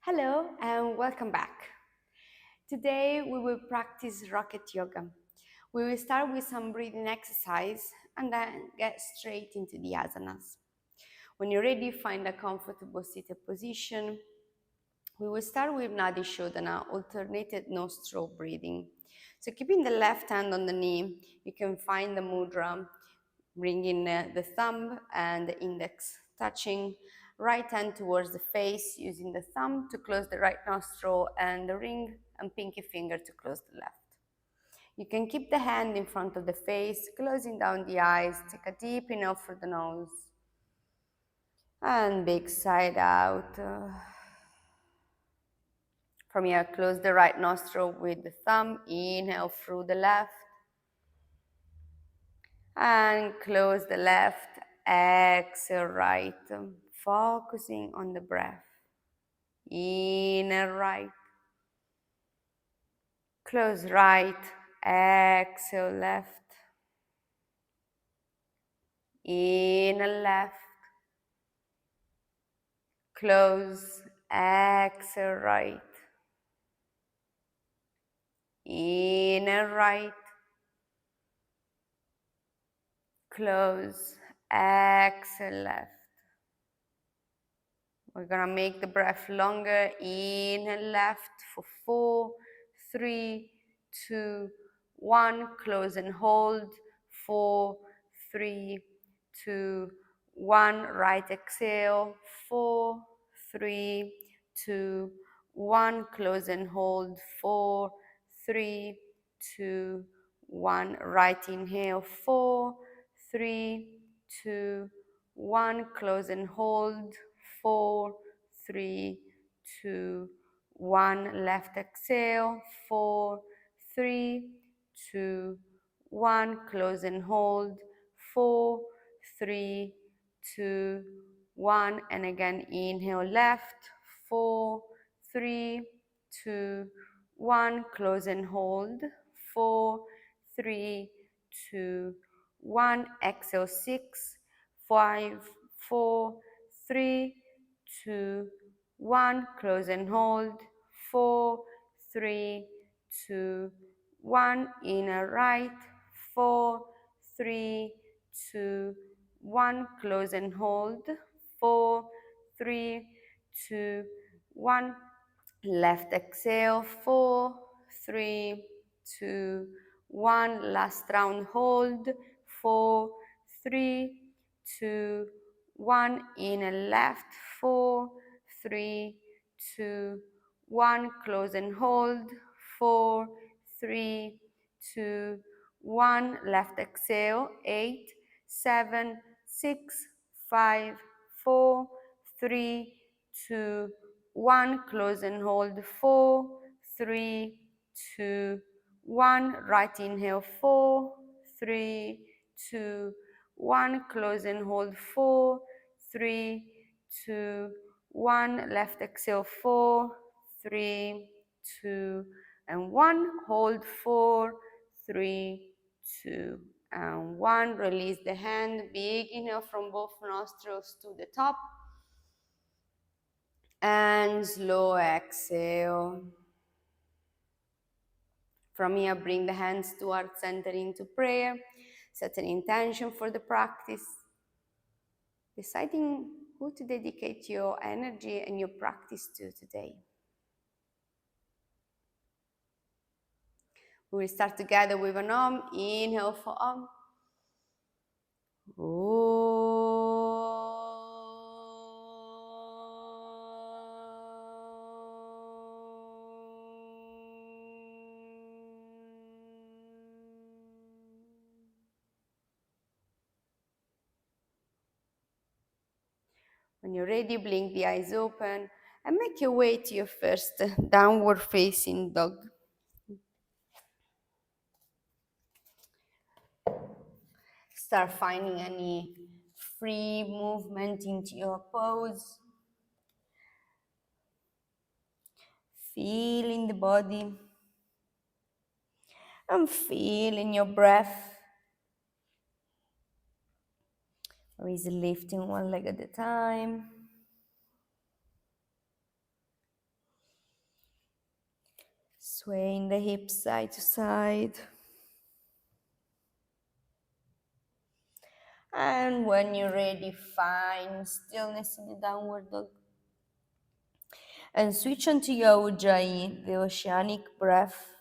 Hello and welcome back. Today we will practice rocket yoga. We will start with some breathing exercise and then get straight into the asanas. When you're ready, find a comfortable seated position. We will start with Nadi Shodhana, alternated nostril breathing. So keeping the left hand on the knee, you can find the mudra, bringing the thumb and the index touching, right hand towards the face, using the thumb to close the right nostril and the ring and pinky finger to close the left. You can keep the hand in front of the face, closing down the eyes, take a deep inhale through the nose, and big side out. From here, close the right nostril with the thumb, inhale through the left, and close the left, exhale right, focusing on the breath. Inhale right, close right, exhale left, inhale left, close, exhale right, inhale right, close, exhale left. We're gonna make the breath longer. Inhale left for 4, 3, 2, 1. Close and hold. 4, 3, 2, 1. Right exhale. 4, 3, 2, 1. Close and hold. 4, 3, 2, 1. Right inhale. 4, 3, 2, 1. Close and hold. 4, 3, 2, 1. Left exhale. 4, 3, 2, 1. Close and hold. 4, 3, 2, 1. And again, inhale left. 4, 3, 2, 1. Close and hold. 4, 3, 2, 1. Exhale 6, 5, 4, 3, 2, 1. Close and hold. 4, 3, 2, 1. Inner right. 4, 3, 2, 1. Close and hold. 4, 3, 2, 1. Left exhale. 4, 3, 2, 1. Last round hold. 4, 3, 2, 1. In and left. 4, 3, 2, 1. Close and hold. 4, 3, 2, 1. Left exhale. 8, 7, 6, 5, 4, 3, 2, 1. Close and hold. 4, 3, 2, 1. Right inhale. 4, 3, 2, 1. Close and hold. 4, 3, 2, 1. Left exhale. 4, 3, 2, and 1. Hold. 4, 3, 2, and 1. Release the hand. Big inhale from both nostrils to the top. And slow exhale. From here, bring the hands towards center into prayer. Set an intention for the practice. Deciding who to dedicate your energy and your practice to today. We will start together with an Om. Inhale for Om. When you're ready, blink the eyes open and make your way to your first downward facing dog. Start finding any free movement into your pose. Feeling the body and feeling your breath. Or is it lifting one leg at a time? Swaying the hips side to side. And when you're ready, find stillness in the downward dog. And switch onto your Ujjayhi, the oceanic breath.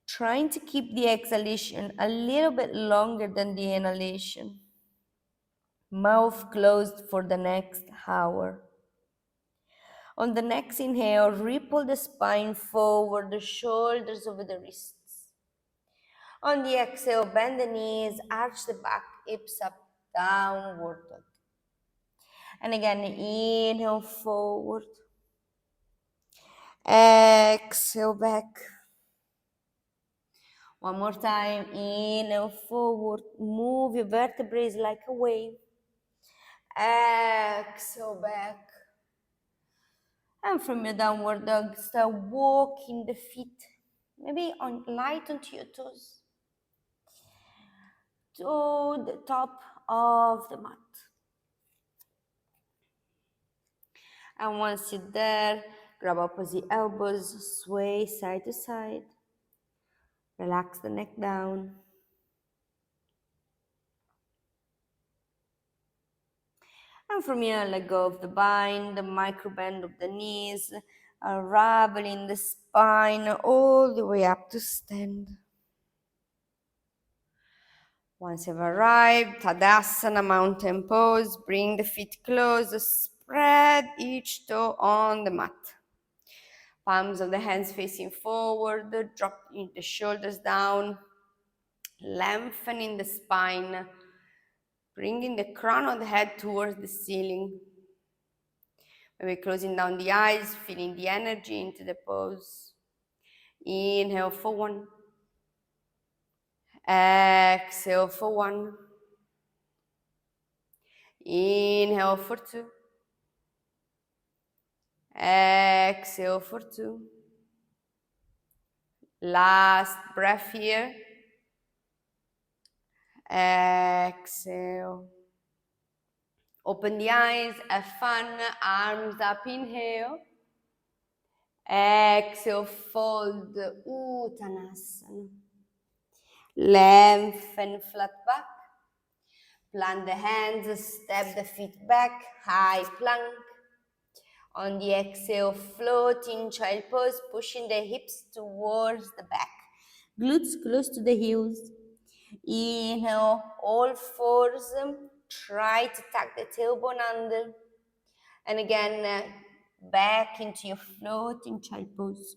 Trying to keep the exhalation a little bit longer than the inhalation. Mouth closed for the next hour. On the next inhale, ripple the spine forward, the shoulders over the wrists. On the exhale, bend the knees, arch the back, hips up, downward dog. And again, inhale forward. Exhale back. One more time, inhale forward. Move your vertebrae like a wave. Exhale back. And from your downward dog, start walking the feet, maybe light onto your toes, to the top of the mat. And once you're there, grab opposite elbows, sway side to side. Relax the neck down. And from here, let go of the bind, the micro bend of the knees, unraveling the spine all the way up to stand. Once you've arrived, Tadasana, mountain pose, bring the feet close, spread each toe on the mat. Palms of the hands facing forward, drop the shoulders down, lengthening the spine, bringing the crown of the head towards the ceiling. Maybe closing down the eyes, feeling the energy into the pose. Inhale for one. Exhale for one. Inhale for two. Exhale for two. Last breath here. Exhale. Open the eyes, have fun, arms up, inhale. Exhale, fold, Uttanasana. Lengthen flat back. Plant the hands, step the feet back, high plank. On the exhale, floating child pose, pushing the hips towards the back. Glutes close to the heels. Inhale, all fours. Try to tuck the tailbone under. And again, back into your floating child pose.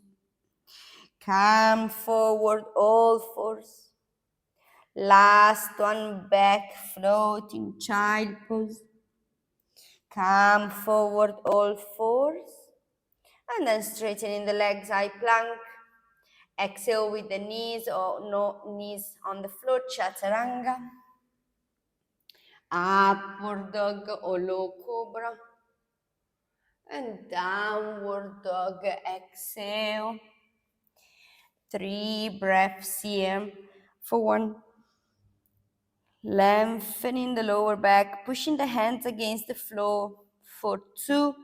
Come forward, all fours. Last one, back, floating child pose. Come forward, all fours. And then straightening the legs, high plank. Exhale with the knees or no knees on the floor, chaturanga. Upward dog or low cobra. And downward dog, exhale. 3 breaths here. For one. Lengthening the lower back, pushing the hands against the floor. For 2.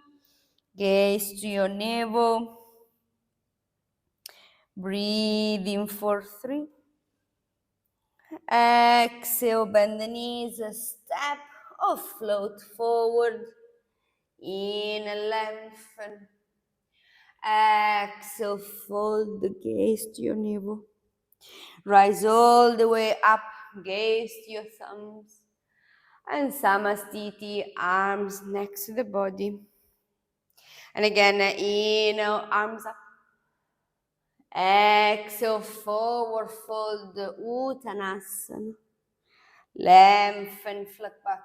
Gaze to your navel. Breathe in for 3. Exhale, bend the knees, step or float forward. Inhale, lengthen. Exhale, fold the gaze to your navel. Rise all the way up, gaze to your thumbs. And Samastiti, arms next to the body. And again, inhale, arms up. Exhale, forward fold, Uttanasana. Lengthen, flat back.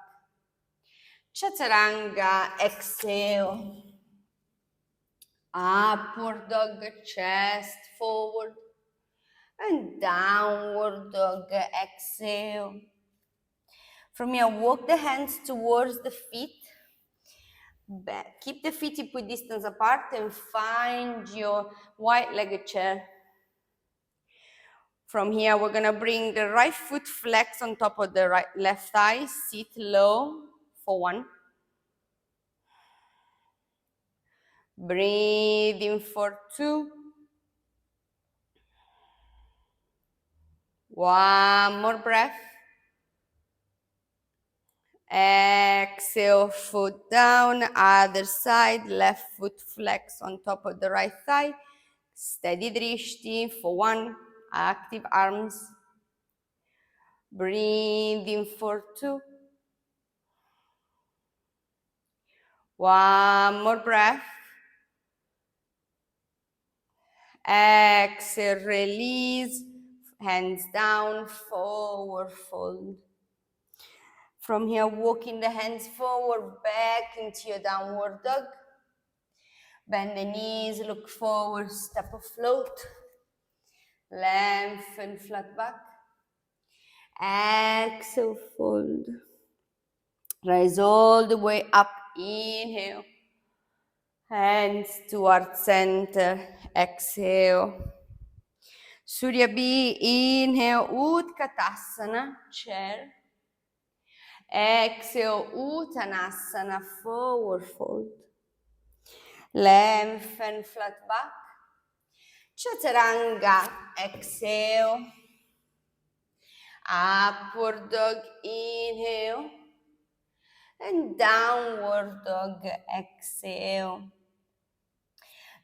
Chaturanga, exhale. Upward dog, chest forward. And downward dog, exhale. From here, walk the hands towards the feet. Back. Keep the feet hip distance apart and find your wide-legged chair. From here, we're gonna bring the right foot flex on top of the left thigh, sit low for 1. Breathe in for 2. One more breath. Exhale, foot down, other side, left foot flex on top of the right thigh. Steady drishti for 1, active arms. Breathe in for 2. One more breath. Exhale, release, hands down, forward fold. From here, walking the hands forward, back into your downward dog. Bend the knees, look forward, step of float. Lengthen, flat back. Exhale, fold. Rise all the way up, inhale. Hands towards center, exhale. Surya B, inhale, Utkatasana, chair. Exhale, Uttanasana, forward fold. Lengthen, flat back. Chaturanga, exhale. Upward dog, inhale. And downward dog, exhale.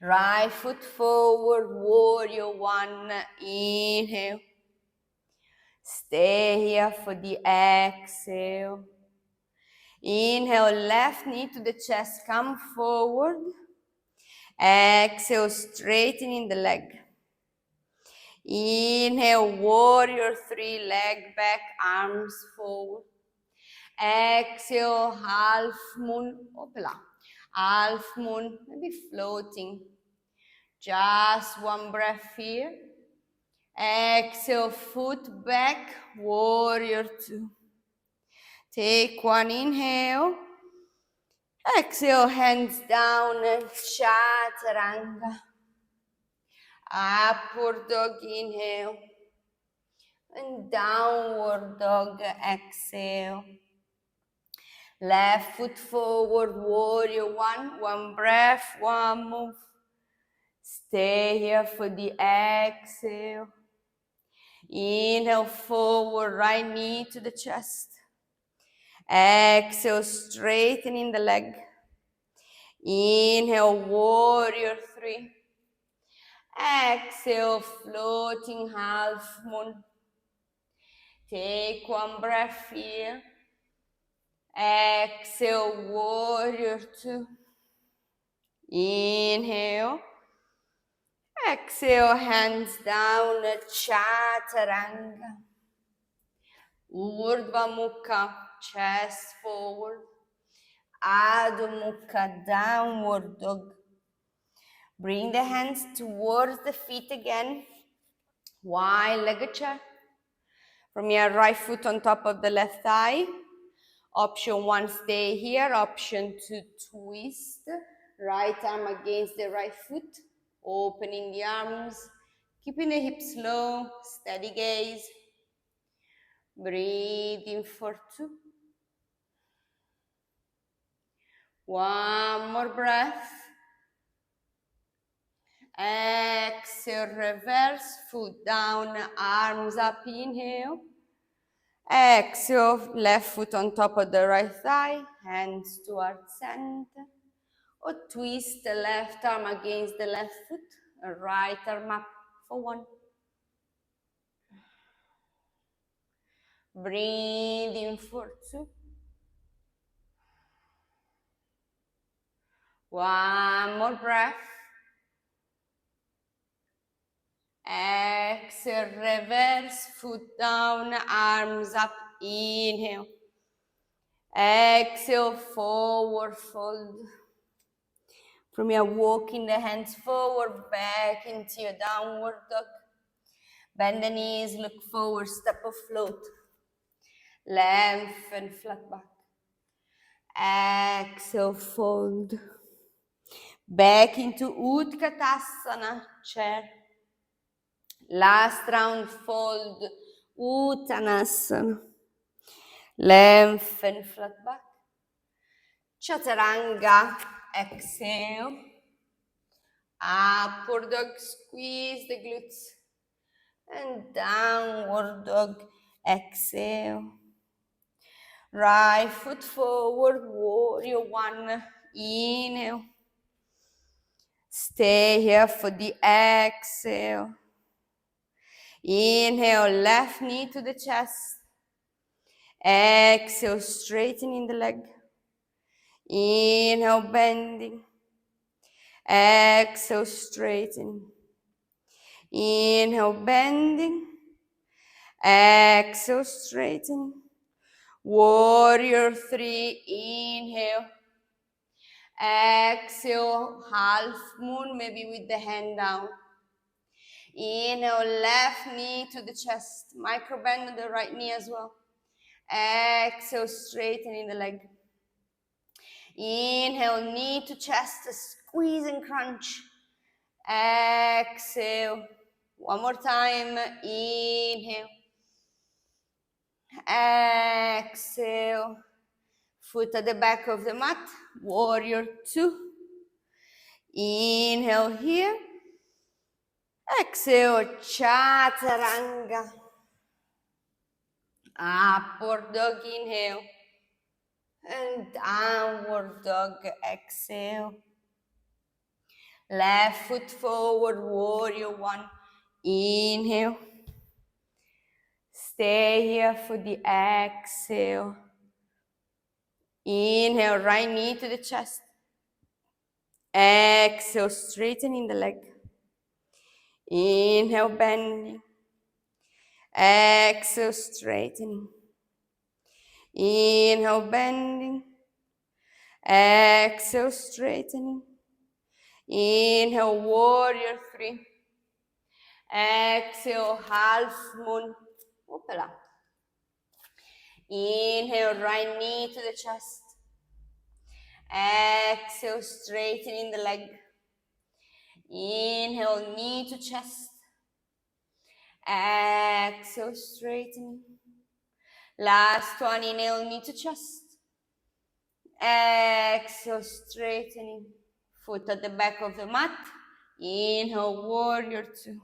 Right foot forward, warrior 1, inhale. Stay here for the exhale. Inhale, left knee to the chest, come forward. Exhale, straightening the leg. Inhale, warrior 3, leg back, arms forward. Exhale, half moon, opala. Half moon, maybe floating. Just one breath here. Exhale, foot back, warrior 2. Take one inhale. Exhale, hands down, chaturanga. Upward dog, inhale. And downward dog, exhale. Left foot forward, warrior 1. One breath, one move. Stay here for the exhale. Inhale, forward, right knee to the chest. Exhale, straightening the leg. Inhale, warrior 3. Exhale, floating half moon. Take one breath here. Exhale, warrior 2. Inhale. Exhale, hands down, chaturanga. Urdhva Mukha, chest forward. Adho Mukha, downward dog. Bring the hands towards the feet again. Wide legged chair. From your right foot on top of the left thigh. Option 1, stay here. Option 2, twist. Right arm against the right foot. Opening the arms. Keeping the hips low. Steady gaze. Breathe in for 2. One more breath. Exhale, reverse, foot down, arms up, inhale. Exhale, left foot on top of the right thigh, hands towards center. Or twist the left arm against the left foot, right arm up for 1. Breathe in for 2. One more breath. Exhale, reverse, foot down, arms up, inhale. Exhale, forward fold. From here, walking the hands forward, back into your downward dog. Bend the knees, look forward, step of float. Lengthen, flat back. Exhale, fold. Back into Utkatasana, chair. Last round, fold, Uttanasana. Lengthen, flat back. Chaturanga, exhale. Upward dog, squeeze the glutes. and downward dog. Exhale. Right foot forward, warrior one. Inhale. Stay here for the exhale. Inhale, left knee to the chest. Exhale, straightening the leg. Inhale, bending. Exhale, straightening. Inhale, bending. Exhale, straightening. Warrior three, inhale. Exhale, half moon, maybe with the hand down. Inhale, left knee to the chest. Micro bend on the right knee as well. Exhale, straightening the leg. Inhale, knee to chest, squeeze and crunch. Exhale. One more time. Inhale. Exhale. Foot at the back of the mat. Warrior two. Inhale here. Exhale, chaturanga. Upward dog, inhale. And downward dog, exhale. Left foot forward, warrior one. Inhale. Stay here for the exhale. Inhale, right knee to the chest. Exhale, straightening the leg. Inhale, bending. Exhale, straightening. Inhale, bending. Exhale, straightening. Inhale, warrior three. Exhale, half moon. Opala. Inhale, right knee to the chest. Exhale, straightening the leg. Inhale, knee to chest. Exhale, straightening. Last one, inhale, knee to chest. Exhale, straightening. Foot at the back of the mat. Inhale, warrior two.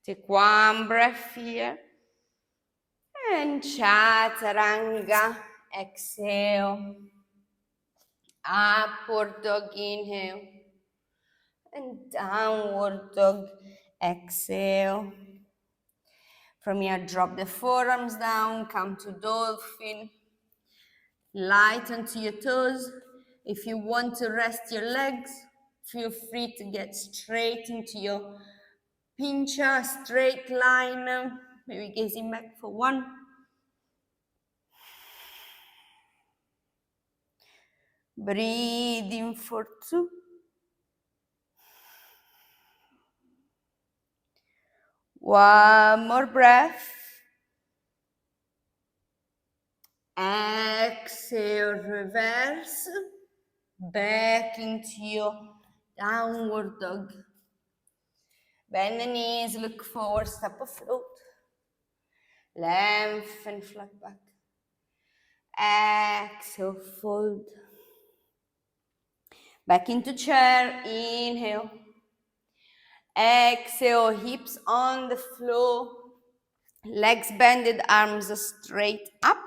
Take one breath here. And chaturanga. Exhale. Upward dog, inhale. And downward dog, exhale. From here, drop the forearms down, come to dolphin. Light onto your toes. If you want to rest your legs, feel free to get straight into your pincha, straight line. Maybe gazing back for one. Breathe in for two. One more breath. Exhale, reverse. Back into your downward dog. Bend the knees, look forward, step afloat. Lengthen, flat back. Exhale, fold. Back into chair, inhale. Exhale, hips on the floor. Legs bended, arms straight up.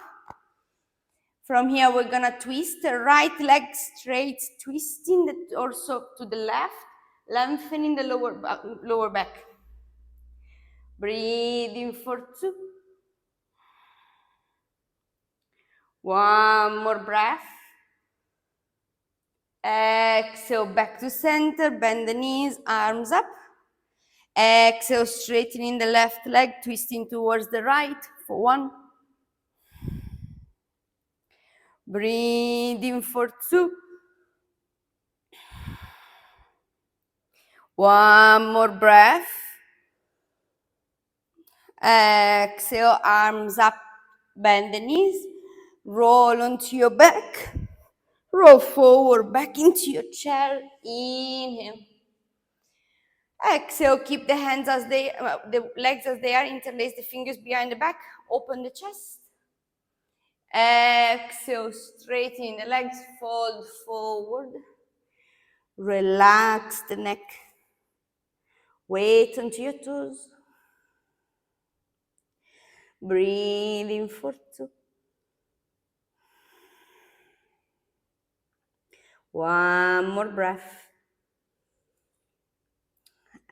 From here, we're gonna twist the right leg straight, twisting the torso to the left, lengthening the lower back. Breathe in for two. One more breath. Exhale, back to center, bend the knees, arms up. Exhale, straightening the left leg, twisting towards the right for one. Breathe in for two. One more breath. Exhale, arms up, bend the knees, roll onto your back, roll forward, back into your chair, inhale. Exhale, keep the hands as they, the legs as they are, interlace the fingers behind the back, open the chest. Exhale, straighten the legs, fold forward. Relax the neck. Weight onto your toes. Breathe in for 2. One more breath.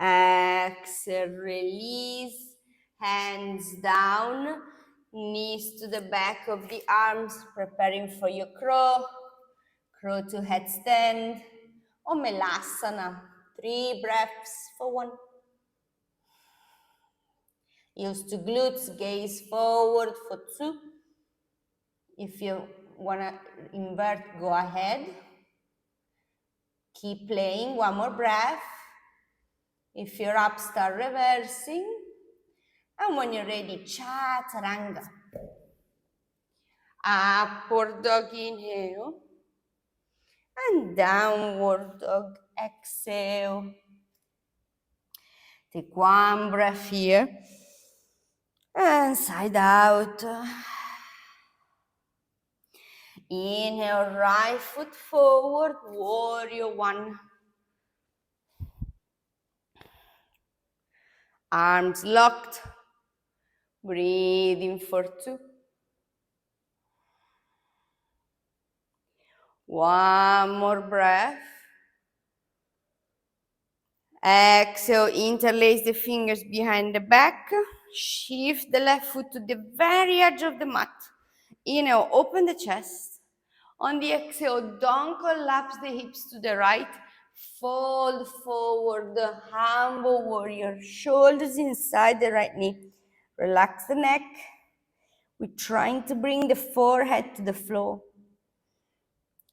Exhale, release. Hands down. Knees to the back of the arms, preparing for your crow. Crow to headstand. Or Melasana. 3 breaths for 1. Use to glutes, gaze forward for 2. If you want to invert, go ahead. Keep playing, 1 more breath. If you're up, start reversing. And when you're ready, chaturanga. Upward dog, inhale. And downward dog, exhale. Take 1 breath here. And side out. Inhale, right foot forward, warrior 1. Arms locked. Breathe in for 2. 1 more breath. Exhale, interlace the fingers behind the back. Shift the left foot to the very edge of the mat. Inhale, open the chest. On the exhale, don't collapse the hips to the right. Fold forward, the humble warrior. Shoulders inside the right knee. Relax the neck. We're trying to bring the forehead to the floor.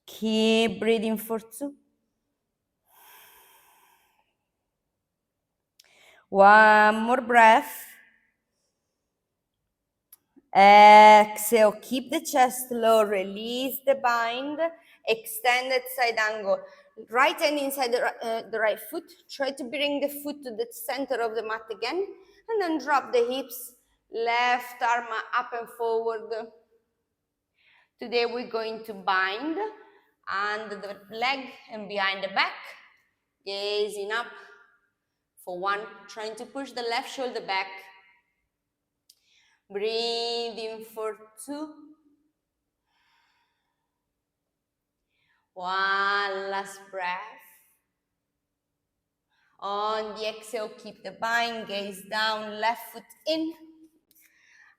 Keep breathing for 2. 1 more breath. Exhale, keep the chest low, release the bind, extended side angle. Right hand inside the right foot. Try to bring the foot to the center of the mat again, and then drop the hips, left arm up and forward. Today we're going to bind under the leg and behind the back, gazing up for 1, trying to push the left shoulder back. Breathe in for 2. 1 last breath. On the exhale, keep the bind, gaze down, left foot in.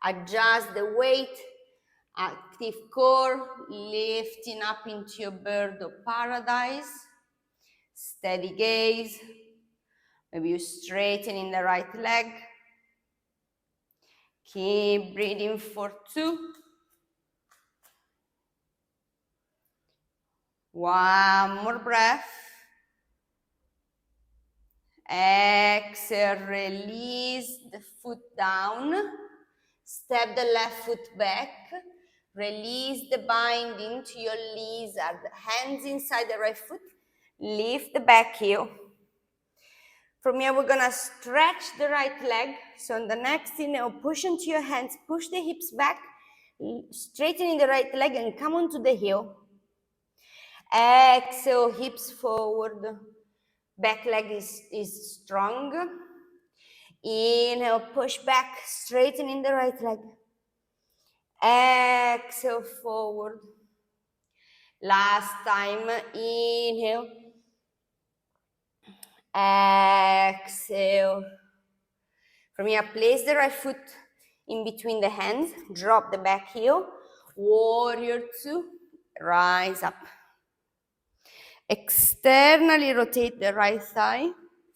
Adjust the weight, active core, lifting up into your bird of paradise. Steady gaze. Maybe you straighten in the right leg. Keep breathing for 2. 1 more breath. Exhale, release the foot down. Step the left foot back. Release the bind into your lizard. Hands inside the right foot. Lift the back heel. From here, we're gonna stretch the right leg. So on the next inhale, push into your hands, push the hips back, straightening the right leg and come onto the heel. Exhale, hips forward. Back leg is strong. Inhale, push back, straightening the right leg. Exhale, forward. Last time, inhale. Exhale. From here, place the right foot in between the hands. Drop the back heel. Warrior 2. Rise up. Externally rotate the right thigh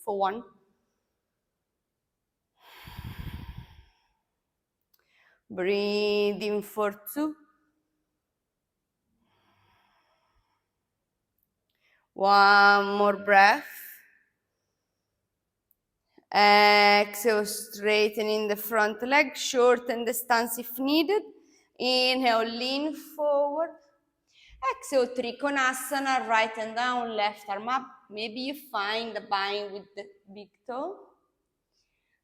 for 1. Breathe in for 2. 1 more breath. Exhale, straightening the front leg, shorten the stance if needed. Inhale, lean forward. Exhale, Trikonasana, right hand down, left arm up. Maybe you find the bind with the big toe.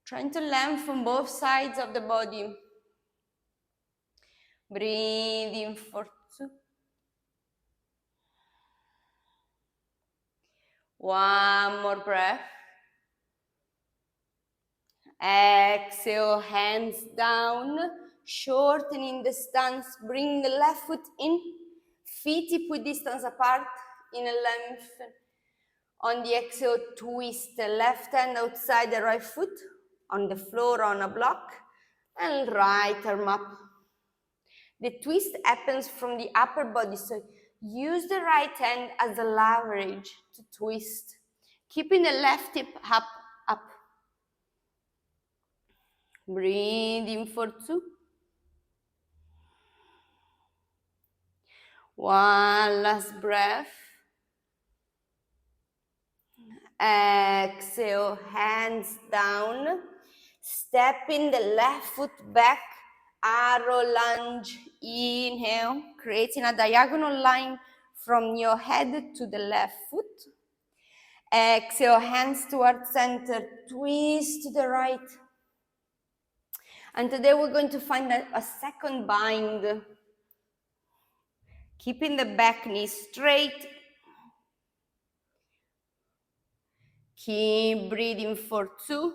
Trying to lengthen both sides of the body. Breathe in for 2. 1 more breath. Exhale, hands down, shortening the stance, bring the left foot in, feet hip distance apart in a length. On the exhale, twist the left hand outside the right foot on the floor on a block and right arm up. The twist happens from the upper body, so use the right hand as a leverage to twist, keeping the left hip up, up. Breathe in for 2. One last breath. Exhale, hands down. Stepping the left foot back, arrow lunge. Inhale, creating a diagonal line from your head to the left foot. Exhale, hands towards center, twist to the right. And today we're going to find a second bind. Keeping the back knee straight. Keep breathing for 2.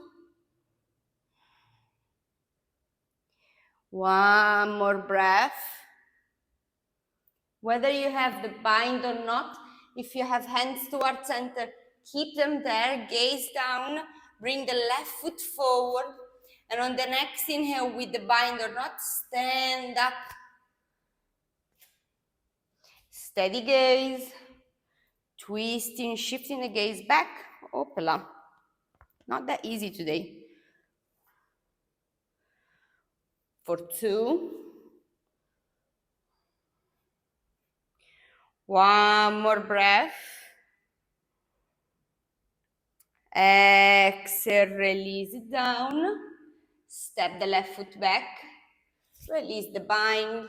One more breath. Whether you have the bind or not, if you have hands towards center, keep them there, gaze down, bring the left foot forward, and on the next inhale, with the bind or not, stand up. Steady gaze, twisting, shifting the gaze back. Opala. Not that easy today. For 2. One more breath. Exhale, release it down. Step the left foot back. Release the bind.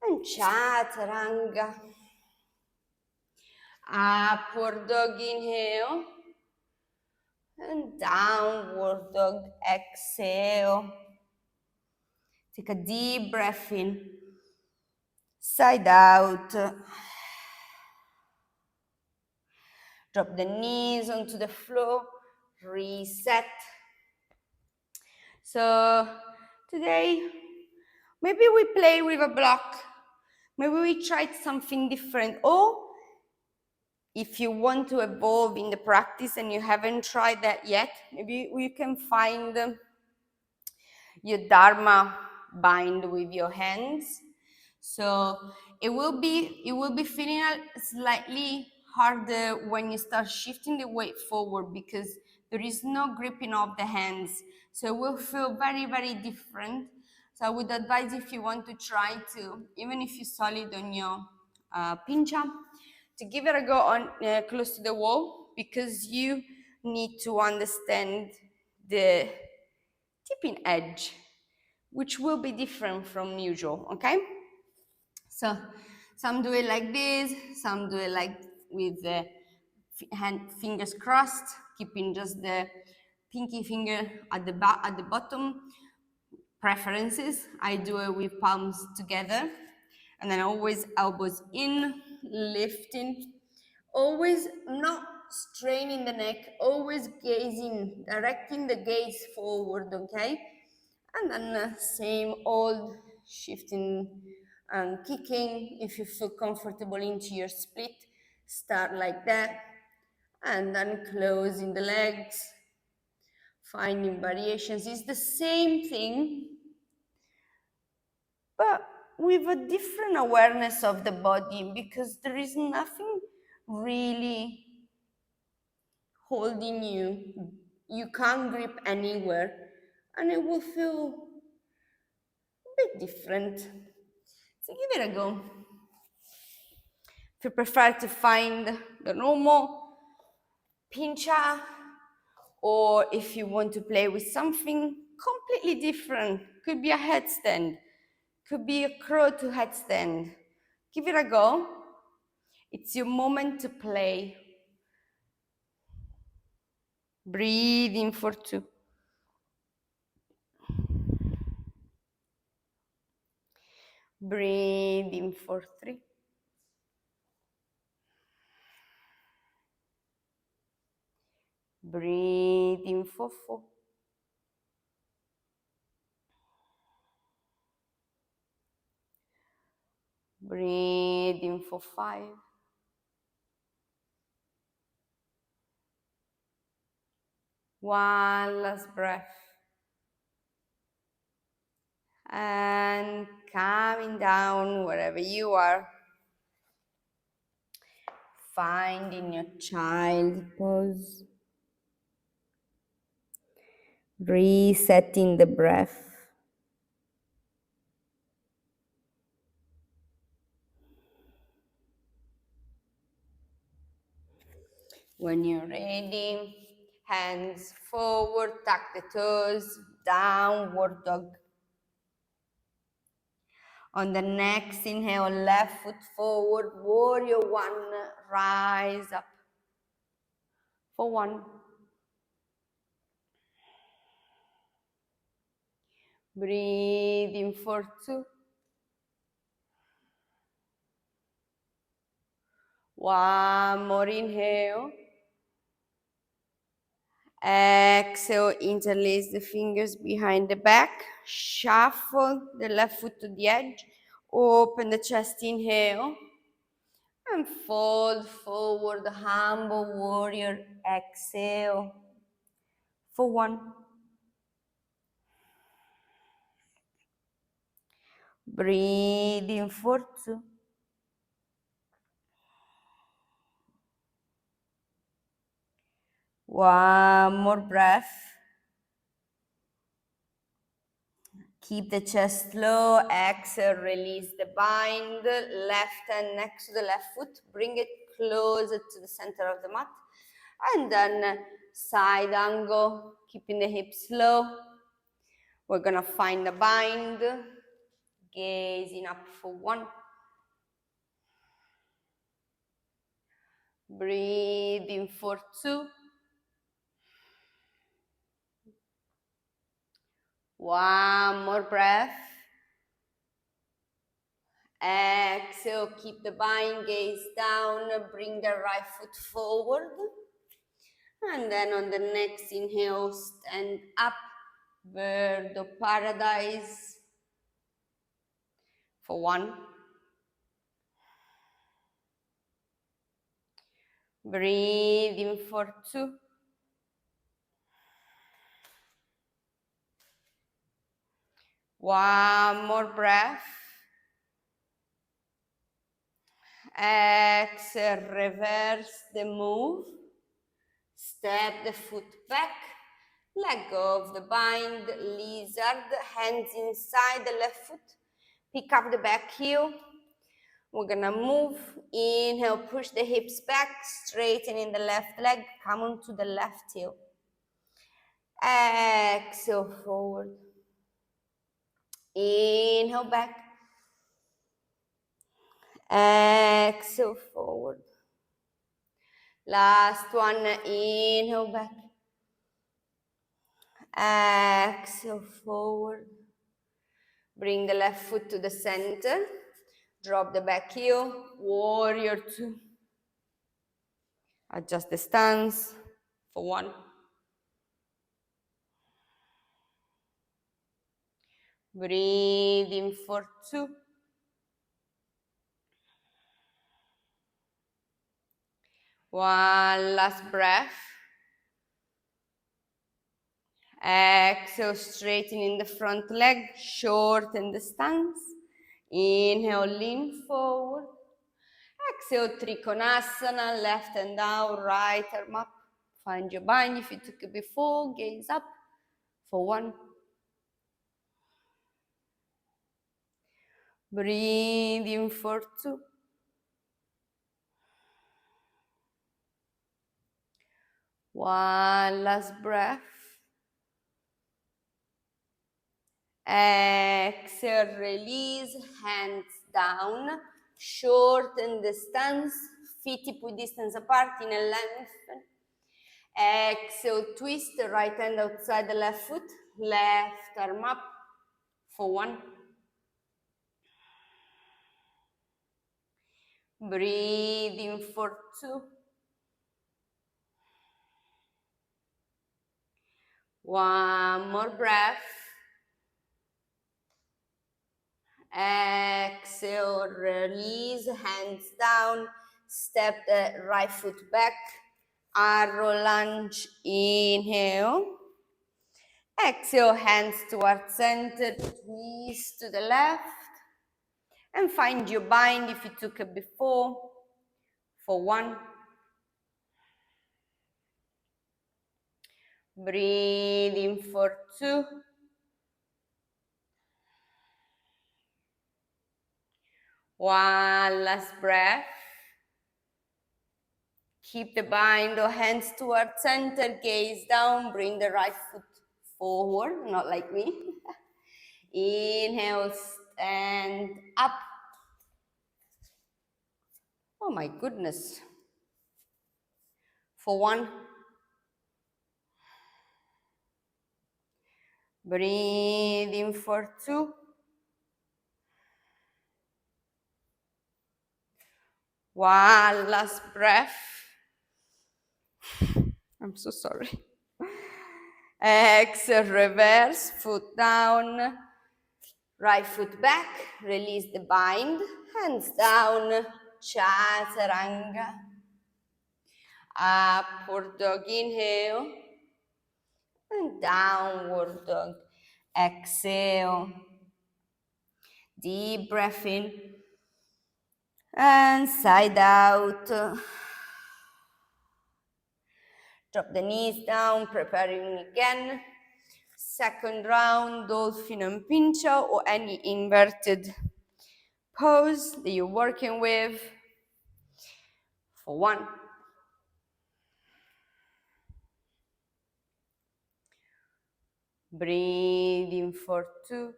And chaturanga. Upward dog inhale. And downward dog exhale. Take a deep breath in. Side out. Drop the knees onto the floor. Reset. So today, maybe we play with a block. Maybe we tried something different. Or if you want to evolve in the practice and you haven't tried that yet, maybe we can find your Dharma bind with your hands. So it will be feeling slightly harder when you start shifting the weight forward because there is no gripping of the hands. So it will feel very, very different. So I would advise if you want to try to, even if you're solid on your pincha, to give it a go on close to the wall because you need to understand the tipping edge, which will be different from usual, okay? So some do it like this, some do it like with the fingers crossed, keeping just the pinky finger at the bottom. Preferences, I do it with palms together, and then always elbows in, lifting, always not straining the neck, always gazing, directing the gaze forward, okay? And then same old shifting and kicking. If you feel comfortable into your split, start like that, and then closing the legs, finding variations. It's the same thing, but with a different awareness of the body because there is nothing really holding you. You can't grip anywhere, and it will feel a bit different. So give it a go. If you prefer to find the normal pincha, or if you want to play with something completely different, could be a headstand, could be a crow to headstand. Give it a go. It's your moment to play. Breathe in for 2. Breathe in for 3. Breathe in for 4. Breathe in for 5. One last breath. And coming down wherever you are. Finding your child pose. Resetting the breath. When you're ready, hands forward, tuck the toes, downward dog. On the next inhale, left foot forward, warrior 1, rise up. For 1. Breathe in for 2. 1 more inhale. Exhale, interlace the fingers behind the back. Shuffle the left foot to the edge. Open the chest, inhale. And fold forward, humble warrior. Exhale. For 1. Breathe in for 2. 1 more breath. Keep the chest low. Exhale, release the bind. Left hand next to the left foot. Bring it closer to the center of the mat. And then side angle, keeping the hips low. We're gonna find the bind. Gazing up for 1. Breathe in for 2. 1 more breath. Exhale, keep the bind, gaze down, bring the right foot forward. And then on the next inhale, stand up, bird of paradise. For 1. Breathe in for 2. 1 more breath. Exhale, reverse the move. Step the foot back. Let go of the bind, lizard, hands inside the left foot. Pick up the back heel. We're gonna move. Inhale, push the hips back, straightening the left leg. Come onto the left heel. Exhale, forward. Inhale, back. Exhale, forward. Last one, inhale, back. Exhale, forward. Bring the left foot to the center. Drop the back heel, warrior 2. Adjust the stance for 1. Breathe in for 2. 1 last breath. Exhale, straightening the front leg, shorten the stance. Inhale, lean forward. Exhale, Trikonasana, left hand down, right arm up. Find your bind if you took it before, gaze up for 1. Breathe in for 2. 1 last breath. Exhale, release, hands down, shorten the stance, feet hip distance apart in a length. Exhale, twist the right hand outside the left foot, left arm up for 1. Breathe in for 2. 1 more breath. Exhale, release, hands down, step the right foot back, arrow lunge, inhale. Exhale, hands towards center, twist to the left, and find your bind if you took it before, for 1. Breathe in for 2. One last breath. Keep the bind or hands towards center, gaze down, bring the right foot forward, not like me. Inhale, stand up. Oh my goodness. For 1. Breathe in for 2. One last breath. I'm so sorry. Exhale, reverse, foot down, right foot back, release the bind, hands down, chaturanga. Upward dog, inhale, and downward dog, exhale. Deep breath in, and side out. Drop the knees down, preparing again. Second round, dolphin and pincha, or any inverted pose that you're working with. For 1. Breathe in for 2.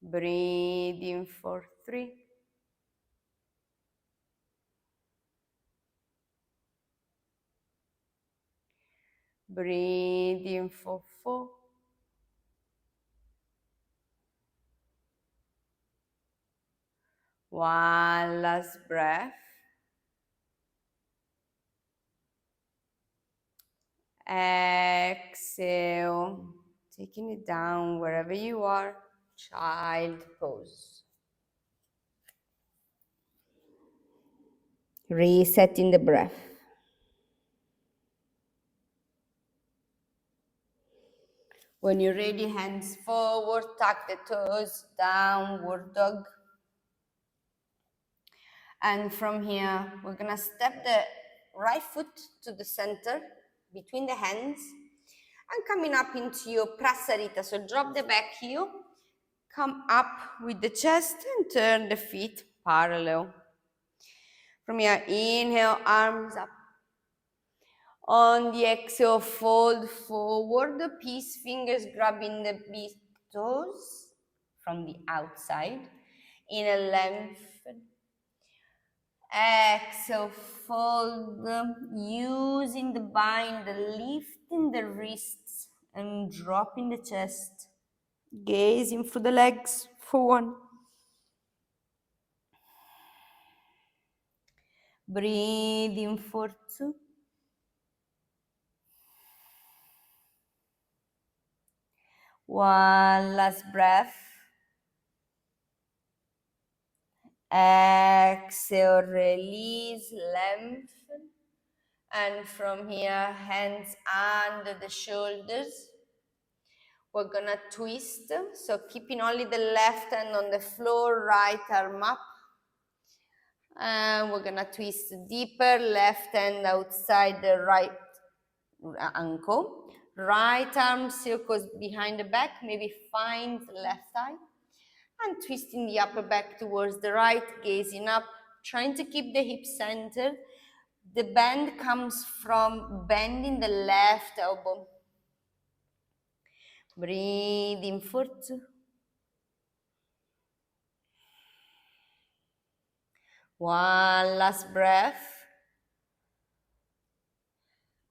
Breathe in for 3. Breathe in for 4. One last breath. Exhale, taking it down wherever you are, child pose. Resetting the breath. When you're ready, hands forward, tuck the toes, downward dog. And from here, we're gonna step the right foot to the center, between the hands, and coming up into your prasarita. So drop the back heel, come up with the chest and turn the feet parallel. From here, inhale, arms up. On the exhale, fold forward, peace fingers grabbing the big toes from the outside. Inhale, lengthen. Exhale, fold, using the bind, lifting the wrists and dropping the chest. Gazing through the legs for 1. Breathe in for 2. One last breath. Exhale, release, lengthen. And from here, hands under the shoulders. We're gonna twist, so keeping only the left hand on the floor, right arm up. And we're gonna twist deeper, left hand outside the right ankle. Right arm circles behind the back, maybe find the left thigh. And twisting the upper back towards the right, gazing up, trying to keep the hips centered. The bend comes from bending the left elbow. Breathe in for 2. One last breath.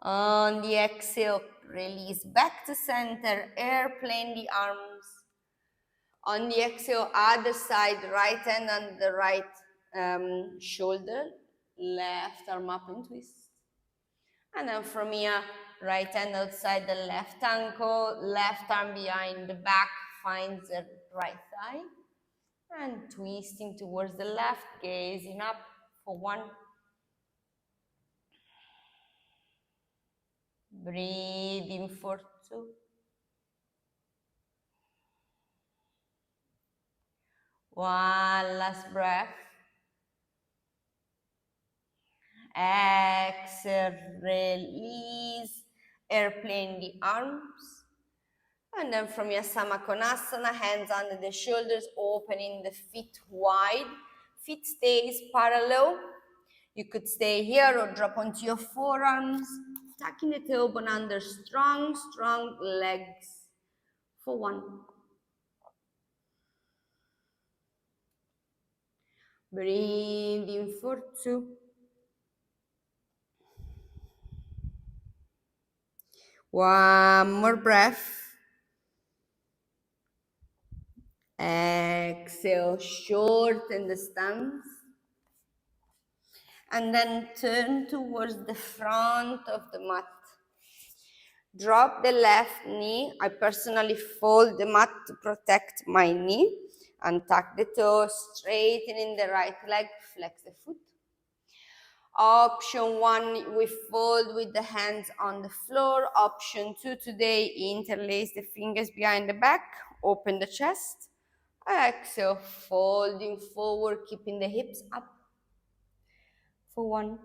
On the exhale, release back to center, airplane the arms. On the exhale, other side, right hand on the right shoulder, left arm up and twist. And then from here, Right hand outside the left ankle, left arm behind the back, finds the right thigh. And twisting towards the left, gazing up for 1. Breathing for 2. One last breath. Exhale, release, airplane the arms. And then from your Samakonasana, hands under the shoulders, opening the feet wide. Feet stays parallel. You could stay here or drop onto your forearms, tucking the tailbone under, strong, strong legs. For 1. Breathing for 2. One more breath. Exhale, shorten the stance. And then turn towards the front of the mat. Drop the left knee. I personally fold the mat to protect my knee. And tuck the toes, straightening the right leg, flex the foot. Option 1, we fold with the hands on the floor. Option 2, today, interlace the fingers behind the back, open the chest. Exhale, folding forward, keeping the hips up. For 1.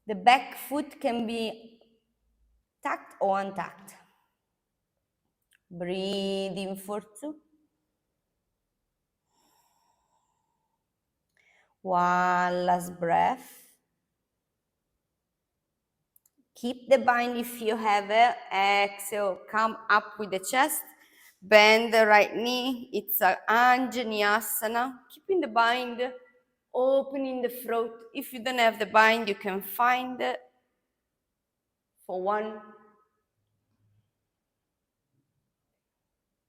The back foot can be tucked or untucked. Breathing for 2. One last breath. Keep the bind if you have it. Exhale, come up with the chest. Bend the right knee. It's an Anjaneyasana. Keeping the bind, opening the throat. If you don't have the bind, you can find it. For 1.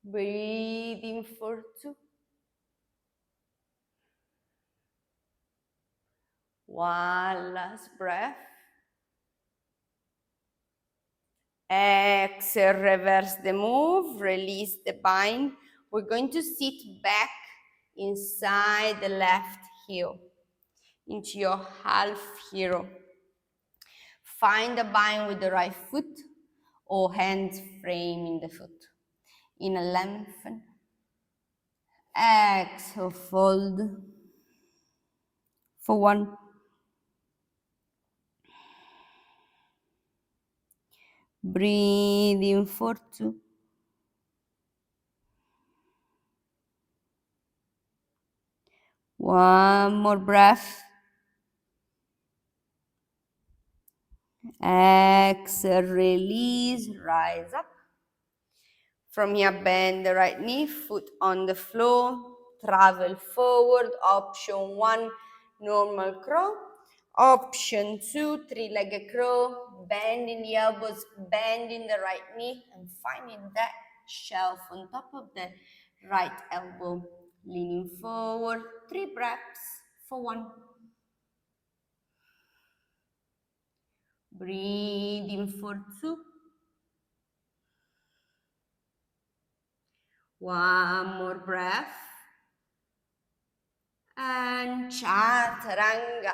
Breathing for 2. One last breath. Exhale, reverse the move, release the bind. We're going to sit back inside the left heel, into your half hero. Find the bind with the right foot or hands framing the foot. In a lengthen. Exhale, fold. For 1. Breathe in for 2. One more breath. Exhale, release, rise up. From here, bend the right knee, foot on the floor, travel forward. Option 1, normal crow. Option 2, three-legged crow, bending the elbows, bending the right knee, and finding that shelf on top of the right elbow. Leaning forward, 3 breaths for 1. Breathe in for 2. One more breath. And chaturanga.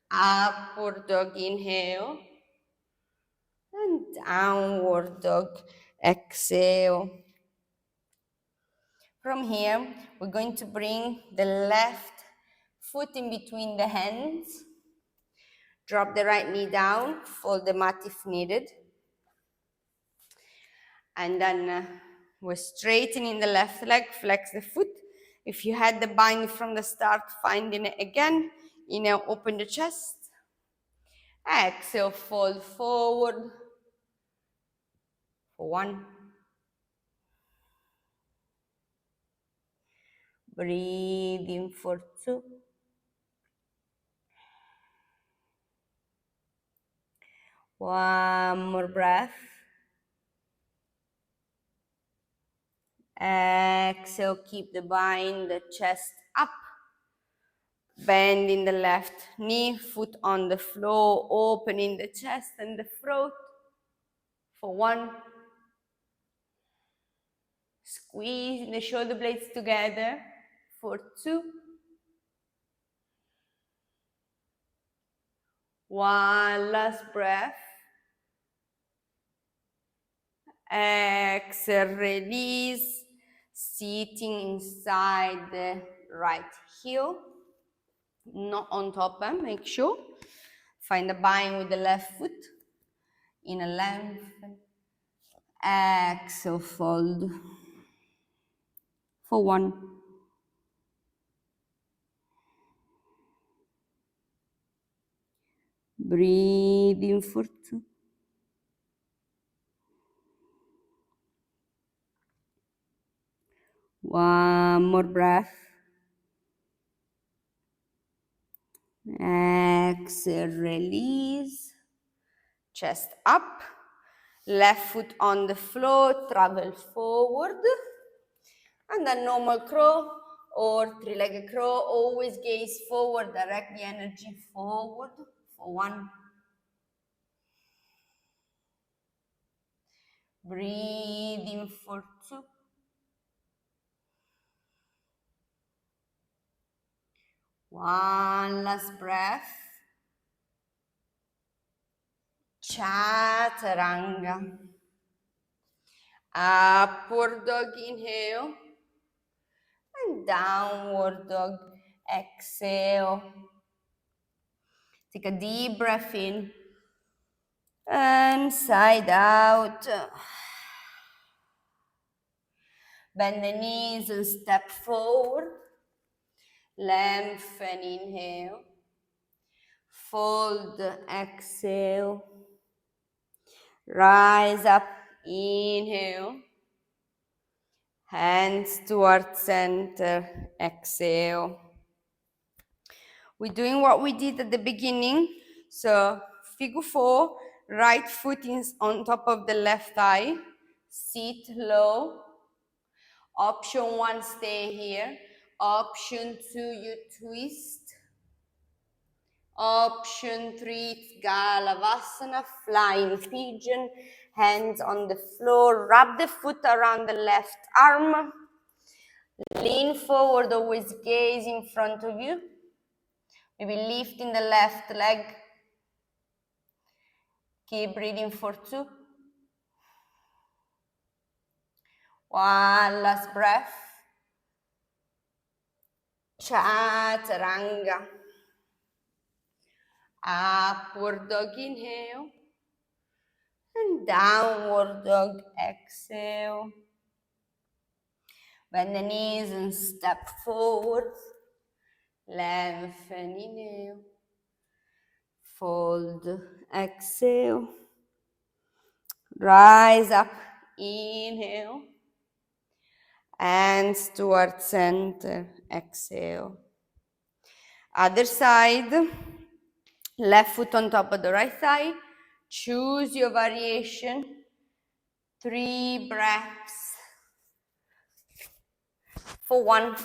Upward dog inhale. And downward dog exhale. From here, we're going to bring the left foot in between the hands. Drop the right knee down, fold the mat if needed. And then we're straightening the left leg, flex the foot. If you had the bind from the start, finding it again. Inhale, open the chest. Exhale, fold forward. For 1. Breathe in for 2. One more breath. Exhale, keep the bind, the chest up. Bending the left knee, foot on the floor, opening the chest and the throat for 1. Squeezing the shoulder blades together for 2. 1 last breath. Exhale, release, sitting inside the right heel, not on top, make sure. Find a bind with the left foot, in a length. Exhale, fold for 1. Breathe in for 2. One more breath. Exhale, release. Chest up. Left foot on the floor, travel forward. And then normal crow or three-legged crow. Always gaze forward, direct the energy forward for 1. Breathe in for 2. One last breath. Chaturanga. Upward dog inhale. And downward dog exhale. Take a deep breath in. And side out. Bend the knees and step forward. Lengthen, inhale. Fold, exhale. Rise up, inhale. Hands towards center, exhale. We're doing what we did at the beginning. So, figure 4, right foot is on top of the left thigh. Sit low. Option 1, stay here. Option 2, you twist. Option 3, Galavasana, flying pigeon. Hands on the floor. Wrap the foot around the left arm. Lean forward, always gaze in front of you. Maybe lifting the left leg. Keep breathing for 2. One last breath. Chaturanga. Upward dog inhale. And downward dog exhale. Bend the knees and step forward. Lengthen, inhale. Fold, exhale. Rise up, inhale. Hands towards center, exhale. Other side, left foot on top of the right thigh. Choose your variation. 3 breaths for 1.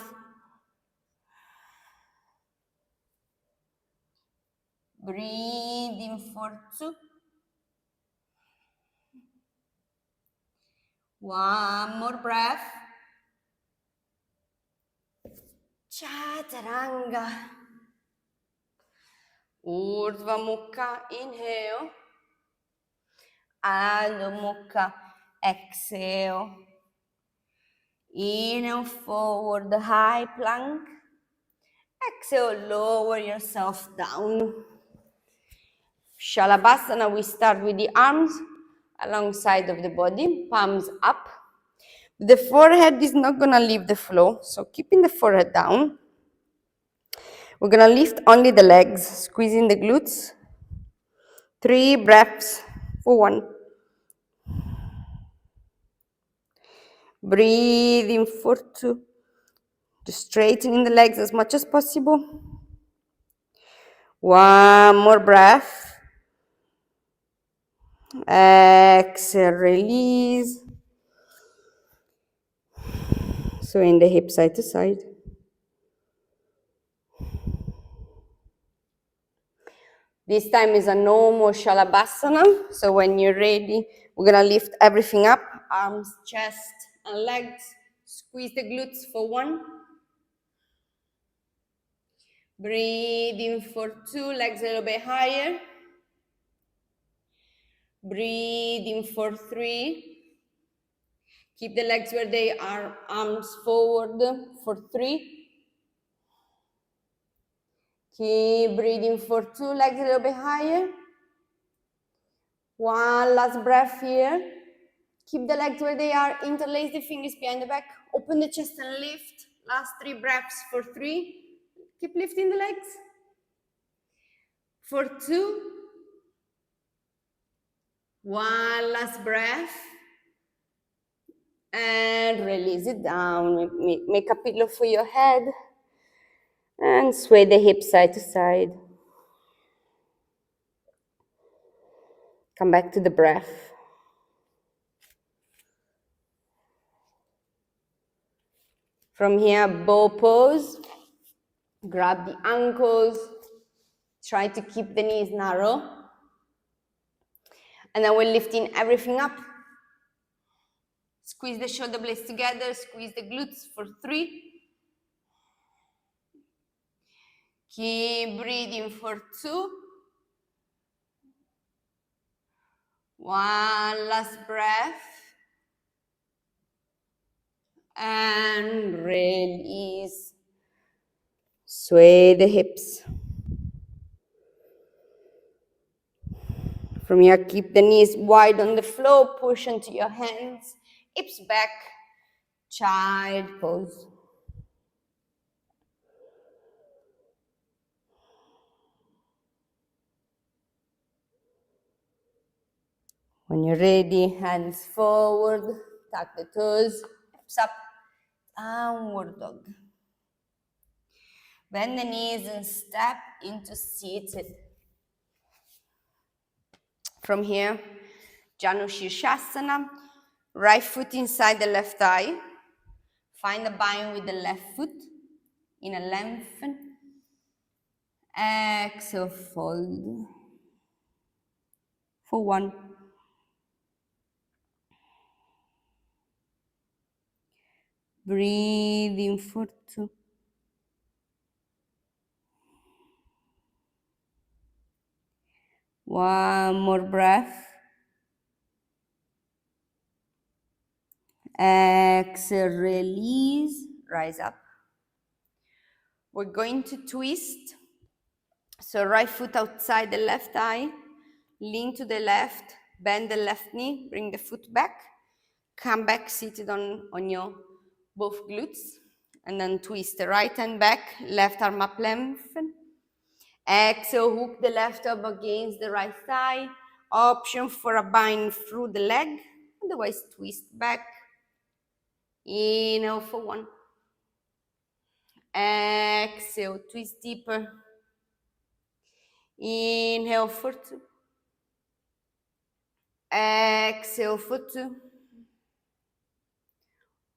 Breathe in for 2. One more breath. Chaturanga. Urdhva Mukha, inhale. Adho Mukha, exhale. Inhale, forward, high plank. Exhale, lower yourself down. Shalabhasana, we start with the arms alongside of the body, palms up. The forehead is not gonna leave the floor, so keeping the forehead down. We're gonna lift only the legs, squeezing the glutes. 3 breaths for 1. Breathe in for 2. Just straightening the legs as much as possible. One more breath. Exhale, release. So in the hip side to side. This time is a normal Shalabhasana. So when you're ready, we're gonna lift everything up, arms, chest, and legs. Squeeze the glutes for 1. Breathe in for 2, legs a little bit higher. Breathe in for 3. Keep the legs where they are, arms forward for 3. Keep breathing for 2, legs a little bit higher. 1 last breath here. Keep the legs where they are, interlace the fingers behind the back, open the chest and lift. Last 3 breaths for 3. Keep lifting the legs. For 2. 1 last breath. And release it down. Make a pillow for your head. And sway the hips side to side. Come back to the breath. From here, bow pose. Grab the ankles. Try to keep the knees narrow. And then we're lifting everything up. Squeeze the shoulder blades together. Squeeze the glutes for 3. Keep breathing for 2. 1 last breath. And release. Sway the hips. From here, keep the knees wide on the floor. Push into your hands. Hips back. Child pose. When you're ready, hands forward. Tuck the toes. Hips up. Downward dog. Bend the knees and step into seated. From here, Janu Shirshasana. Right foot inside the left thigh. Find the bind with the left foot. In a lengthen. Exhale, fold. For 1. Breathe in for 2. 1 more breath. Exhale, release, rise up. We're going to twist. So right foot outside the left thigh, lean to the left, bend the left knee, bring the foot back, come back seated on your both glutes, and then twist the right hand back, left arm up, lengthen. Exhale, hook the left elbow against the right thigh. Option for a bind through the leg, otherwise twist back. Inhale for 1. Exhale, twist deeper. Inhale for 2. Exhale for 2.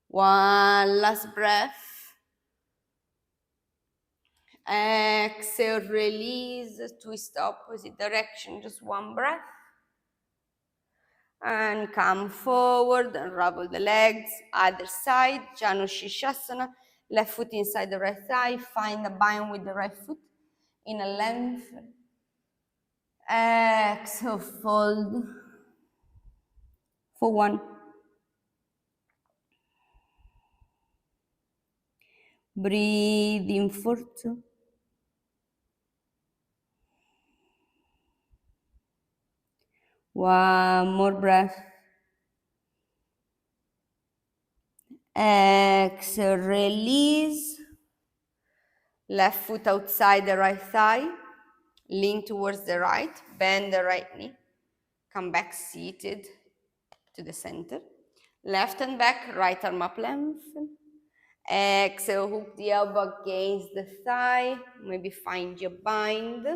1 last breath. Exhale, release, twist opposite direction, just 1 breath. And come forward, unravel the legs, other side, Janu Shirshasana, left foot inside the right thigh, find the bind with the right foot, in a length. Exhale, fold, for 1. Breathe in for 2. 1 more breath. Exhale, release. Left foot outside the right thigh. Lean towards the right. Bend the right knee. Come back seated to the center. Left hand back, right arm up, lengthen. Exhale, hook the elbow against the thigh. Maybe find your bind.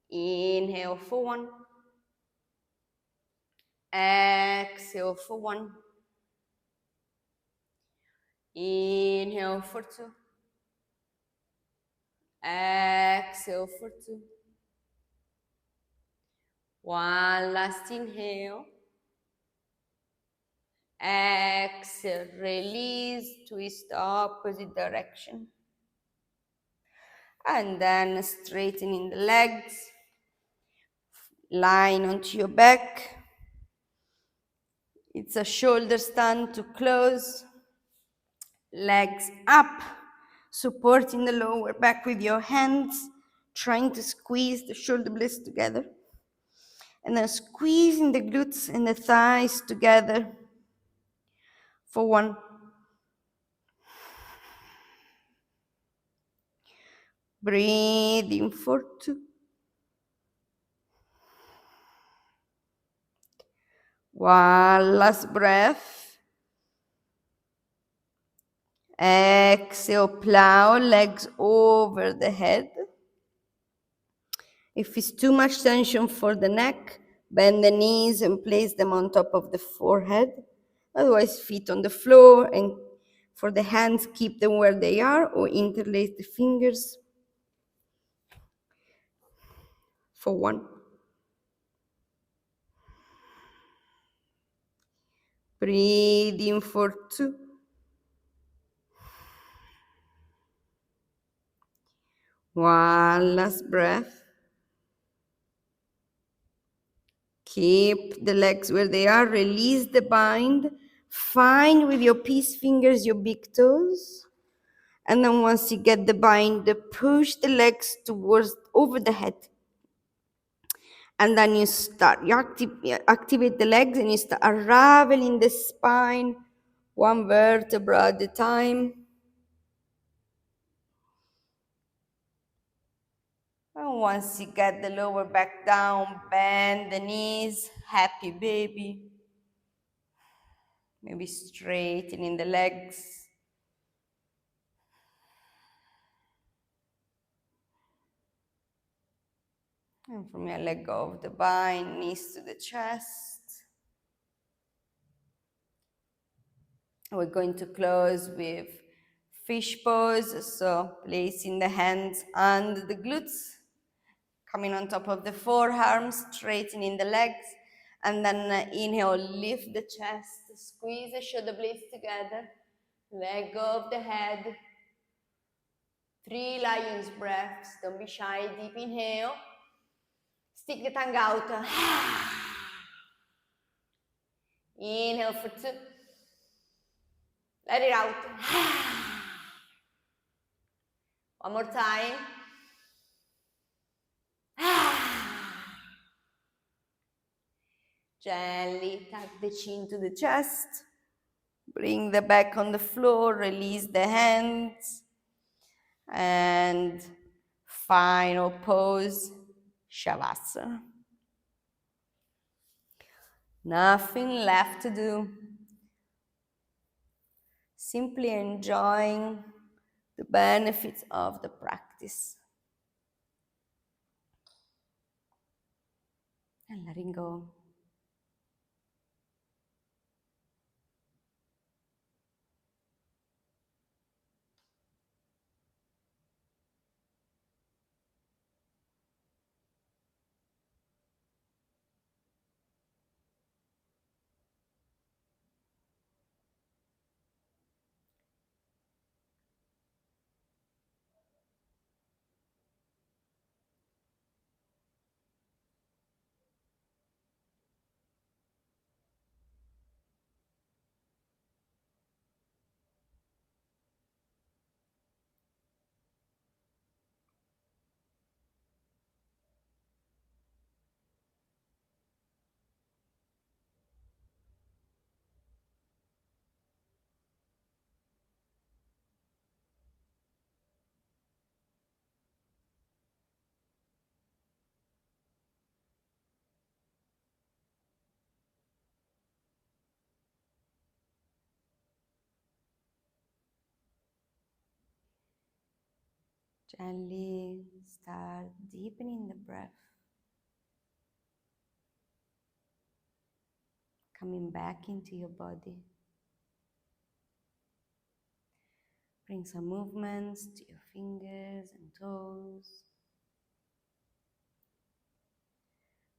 Inhale for 1. Exhale for 1. Inhale for 2. Exhale for 2. One last inhale. Exhale, release, twist opposite direction. And then straightening the legs, lying onto your back. It's a shoulder stand to close. Legs up, supporting the lower back with your hands, trying to squeeze the shoulder blades together. And then squeezing the glutes and the thighs together for 1. Breathe in for 2. One last breath. Exhale, plow legs over the head. If it's too much tension for the neck, bend the knees and place them on top of the forehead. Otherwise, feet on the floor, and for the hands, keep them where they are or interlace the fingers for 1. Breathe in for 2. One last breath. Keep the legs where they are. Release the bind. Find with your peace fingers your big toes. And then once you get the bind, push the legs towards over the head. And then you activate the legs and you start unraveling the spine, one vertebra at a time. And once you get the lower back down, bend the knees, happy baby. Maybe straightening the legs. And from here, let go of the bind, knees to the chest. We're going to close with fish pose, so placing the hands under the glutes, coming on top of the forearms, straightening the legs, and then inhale, lift the chest, squeeze the shoulder blades together, let go of the head. 3 lion's breaths, don't be shy, deep inhale, stick the tongue out, inhale for 2, let it out, one more time, gently tuck the chin to the chest, bring the back on the floor, release the hands, and final pose, Shavasana. Nothing left to do. Simply enjoying the benefits of the practice. And letting go. Gently start deepening the breath. Coming back into your body. Bring some movements to your fingers and toes.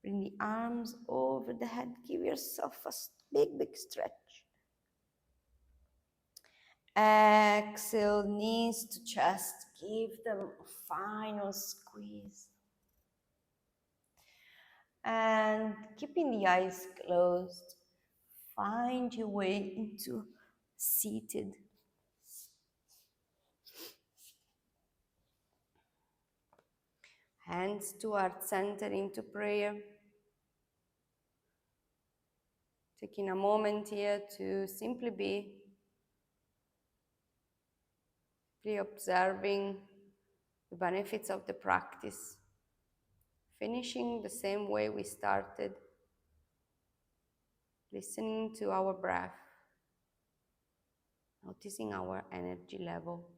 Bring the arms over the head. Give yourself a big, big stretch. Exhale, knees to chest. Give them a final squeeze. And keeping the eyes closed, find your way into seated. Hands towards center into prayer. Taking a moment here to simply be observing the benefits of the practice. Finishing the same way we started, listening to our breath, noticing our energy level,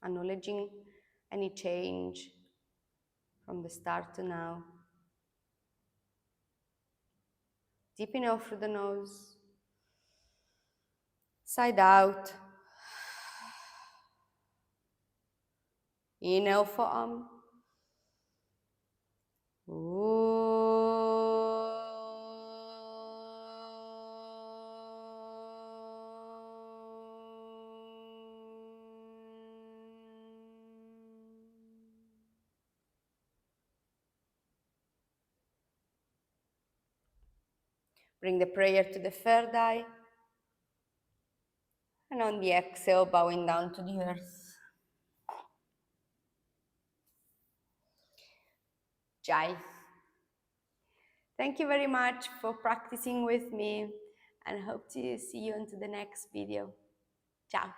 acknowledging any change from the start to now. Deep inhale through the nose, side out. Inhale for Bring the prayer to the third eye. And on the exhale, bowing down to the earth. Ujjayhi. Thank you very much for practicing with me and hope to see you into the next video. Ciao.